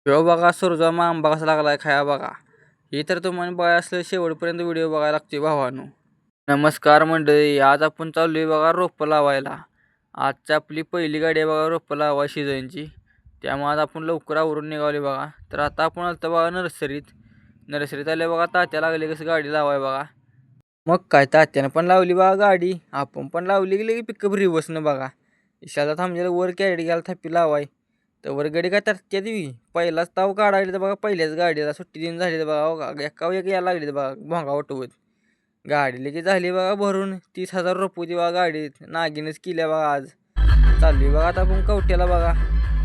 ह्यो बघा सुरजामा आंबा कसा लागलाय खाया बघा. हे तर तुम्हाला बघायला असलं शेवटपर्यंत व्हिडिओ बघायला लागते भावानो. नमस्कार मंडळी, आज आपण चाललोय बघा रोपं लावायला. आजची आपली पहिली गाडी आहे बघा रोपं लावाय सीझनची. त्यामुळे आज आपण लवकर आवरून निघालोय बघा. तर आता आपण आलतो बघा नर्सरीत आले बघा. तात्या लागले कसं गाडी लावाय बघा. मग काय तात्यानं पण लावली बघा गाडी, आपण पण लावली गेली की पिकअप रिवर्सनं बघा. इशाला थांबलेलं वर कॅरेट घ्यायला थापी लावाय. तर वर गाडी काय तरत्या देवी पहिलाच ताव काढायला तर बघा. पहिल्याच गाडीला सुट्टी दिन झाली तर बघा. एका एक यायला लागली तर बघा भोंगा उठवत. गाडी लगेच झाली बघा भरून 30,000 रुपये बघा गाडीत. नागिनच केल्या बघा आज. चालली बघा आता आपण कवट्याला बघा.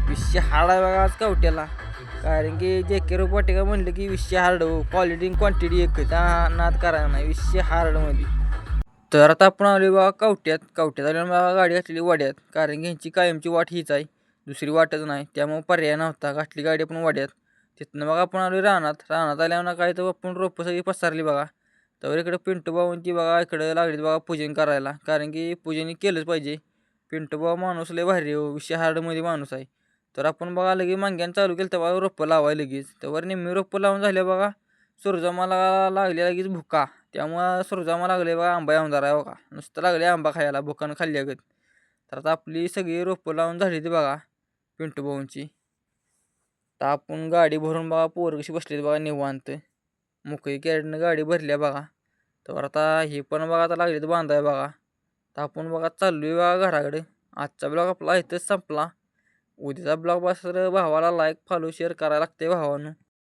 20 हार्ड आहे बघा आज कवट्याला. कारण की JK रोबोटिका म्हणलं की 20 हार्ड क्वालिटी क्वांटिटी एकच. नाद करायला नाही 20 हार्डमध्ये. तर आता आपण आलो बघा कवट्यात आल्यावर बघा गाडी घातलेली वाड्यात. कारण की ह्यांची कायमची वाट हीच आहे, दुसरी वाटच नाही. त्यामुळे पर्याय नव्हता, घातली गाडी आपण वाड्यात. तिथनं बघा आपण आलो रानात आल्यावर काय तर आपण रोपं सगळी पसरली बघा. तर इकडे पिंटू भाऊंची बघा इकडे लागली बघा पूजन करायला. कारण की पूजन केलंच पाहिजे. पिंटू भाऊ माणूस लय भारी हो, 20 हार्डमध्ये माणूस आहे. तर आपण बघा लगेच मांग्यानं चालू केलं तर बघा रोपं लावायला लगेच. तर निम्मी रोपं लावून झाल्या बघा. सुरजमाला लागली लगेच भुका. त्यामुळं सुरजामा लागले बघा आंबा आमदार आहे बघा. नुसतं लागले आंबा खायला भुकानं खाल्ल्यागत. तर आता आपली सगळी रोपं लावून झाली ती बघा पिंटू भाऊंची. तर आपण गाडी भरून बघा पोरं कशी बसली बघा निवांत. मोकळी कॅरेटनं गाडी भरल्या बघा. तर आता हे पण बघा आता लागले तर बांधाय बघा. तर आपण बघा चाललोय बघा घराकडे. आजचा ब्लॉग आपला इथंच संपला. उद्याचा ब्लॉग बस भावाला लाईक फॉलो शेअर करायला लागते भावानं.